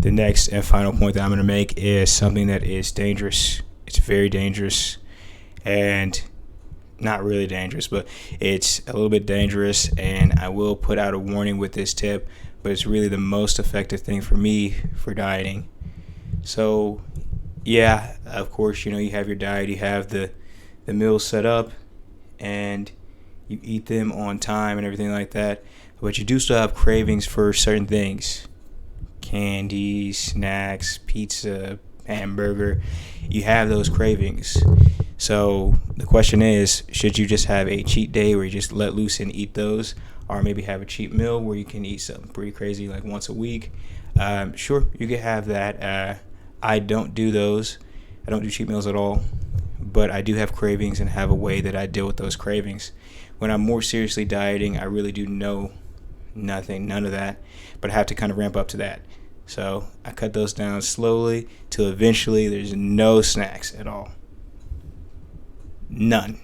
the next and final point that I'm going to make is something that is dangerous. It's very dangerous, and not really dangerous, but it's a little bit dangerous, and I will put out a warning with this tip, but it's really the most effective thing for me for dieting. So yeah, of course, you have your diet, you have the meals set up, and you eat them on time and everything like that, but you do still have cravings for certain things: candy, snacks, pizza, hamburger. You have those cravings. So the question is, should you just have a cheat day where you just let loose and eat those, or maybe have a cheat meal where you can eat something pretty crazy like once a week? Sure, you can have that. I don't do those. I don't do cheat meals at all, but I do have cravings and have a way that I deal with those cravings. When I'm more seriously dieting, I really do none of that, but I have to kind of ramp up to that. So I cut those down slowly till eventually there's no snacks at all. None.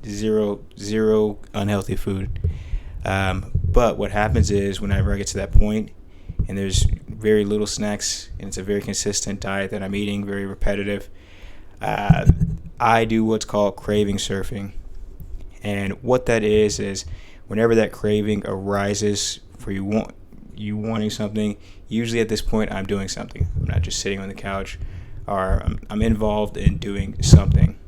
Zero unhealthy food. But what happens is, whenever I get to that point and there's very little snacks and it's a very consistent diet that I'm eating, very repetitive, I do what's called craving surfing. And what that is whenever that craving arises for you wanting something, usually at this point I'm doing something. I'm not just sitting on the couch, or I'm involved in doing something.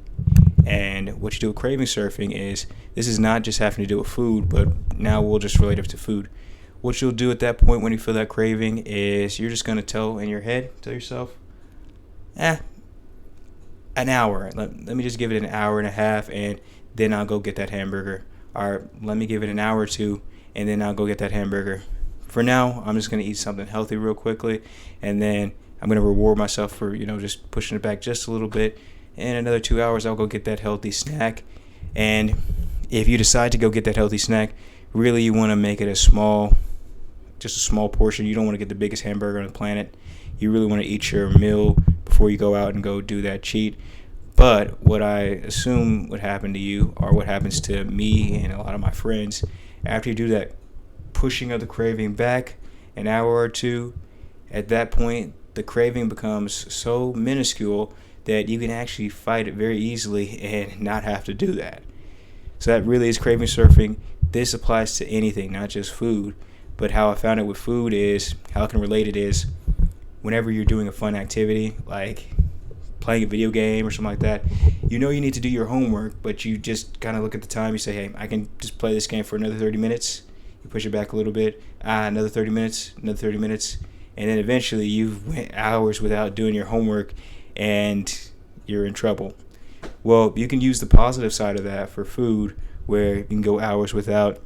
And what you do with craving surfing is, this is not just having to do with food, but now we'll just relate it to food. What you'll do at that point when you feel that craving is, you're just going to tell yourself, an hour. Let me just give it an hour and a half, and then I'll go get that hamburger. Or let me give it an hour or two, and then I'll go get that hamburger. For now, I'm just going to eat something healthy real quickly, and then I'm going to reward myself for, just pushing it back just a little bit. In another 2 hours, I'll go get that healthy snack. And if you decide to go get that healthy snack, really you want to make it just a small portion. You don't want to get the biggest hamburger on the planet. You really want to eat your meal before you go out and go do that cheat. But what I assume would happen to you, or what happens to me and a lot of my friends, after you do that pushing of the craving back an hour or two, at that point the craving becomes so minuscule that you can actually fight it very easily and not have to do that. So that really is craving surfing. This applies to anything, not just food. But how I found it with food is, how I can relate it is, whenever you're doing a fun activity, like playing a video game or something like that, you need to do your homework, but you just kind of look at the time, you say, hey, I can just play this game for another 30 minutes. You push it back a little bit, another 30 minutes, and then eventually you've went hours without doing your homework, and you're in trouble. Well, you can use the positive side of that for food, where you can go hours without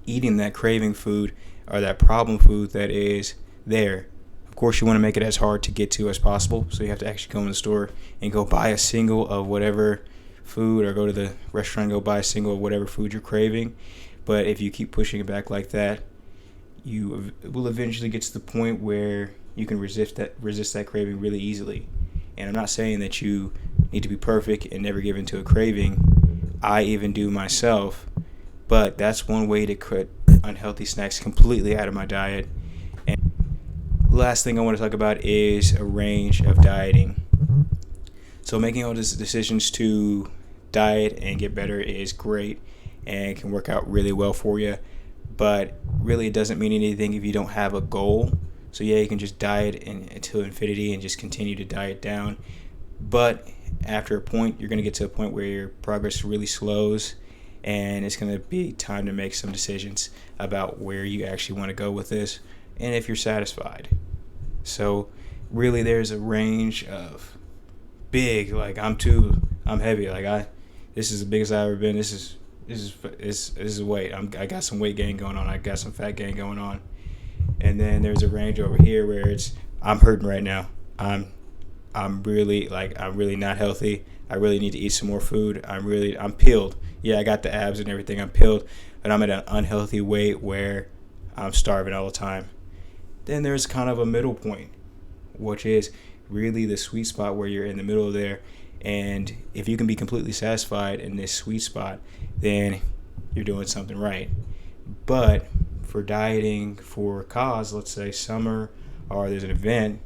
eating that craving food or that problem food that is there. Of course, you want to make it as hard to get to as possible, so you have to actually go in the store and go buy a single of whatever food, or go to the restaurant and go buy a single of whatever food you're craving. But if you keep pushing it back like that, you will eventually get to the point where you can resist that craving really easily. And I'm not saying that you need to be perfect and never give into a craving. I even do myself. But that's one way to cut unhealthy snacks completely out of my diet. And the last thing I want to talk about is a range of dieting. So making all these decisions to diet and get better is great and can work out really well for you. But really it doesn't mean anything if you don't have a goal. So yeah, you can just diet until infinity and just continue to diet down. But after a point, you're going to get to a point where your progress really slows, and it's going to be time to make some decisions about where you actually want to go with this and if you're satisfied. So really there's a range of big, like I'm heavy, like this is the biggest I've ever been. This is weight. I got some weight gain going on. I got some fat gain going on. And then there's a range over here where I'm hurting right now. I'm really not healthy. I really need to eat some more food. I'm peeled. Yeah, I got the abs and everything. I'm peeled, but I'm at an unhealthy weight where I'm starving all the time. Then there's kind of a middle point, which is really the sweet spot where you're in the middle of there. And if you can be completely satisfied in this sweet spot, then you're doing something right. But for dieting for a cause, let's say summer or there's an event,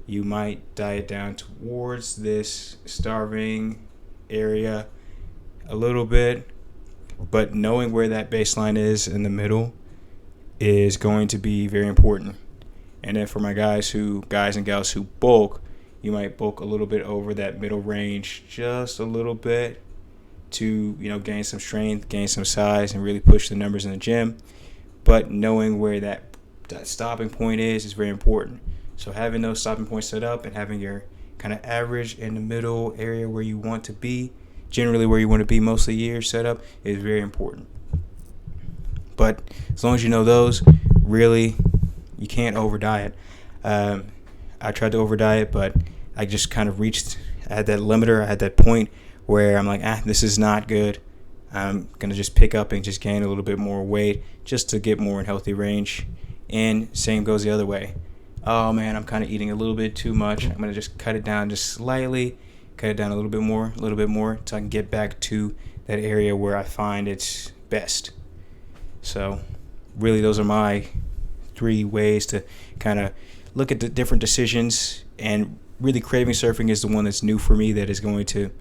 you might diet down towards this starving area a little bit, but knowing where that baseline is in the middle is going to be very important. And then for my guys and gals who bulk, you might bulk a little bit over that middle range, just a little bit, to gain some strength, gain some size, and really push the numbers in the gym. But knowing where that stopping point is very important. So having those stopping points set up and having your kind of average in the middle area where you want to be, generally where you want to be most of the year set up, is very important. But as long as you know those, really, you can't over diet. I tried to over diet, but I just kind of I had that limiter, I had that point where I'm like, this is not good. I'm going to just pick up and just gain a little bit more weight just to get more in healthy range. And same goes the other way. Oh man, I'm kind of eating a little bit too much. I'm going to just cut it down just slightly, cut it down a little bit more, so I can get back to that area where I find it's best. So really, those are my 3 ways to kind of look at the different decisions. And really, craving surfing is the one that's new for me, that is going to,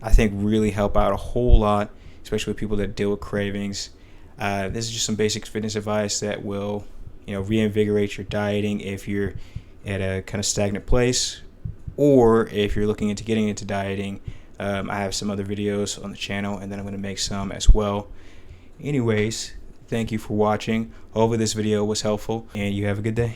I think, really help out a whole lot, especially with people that deal with cravings. This is just some basic fitness advice that will, reinvigorate your dieting if you're at a kind of stagnant place, or if you're looking into getting into dieting. I have some other videos on the channel, and then I'm going to make some as well. Anyways, thank you for watching. Hopefully this video was helpful, and you have a good day.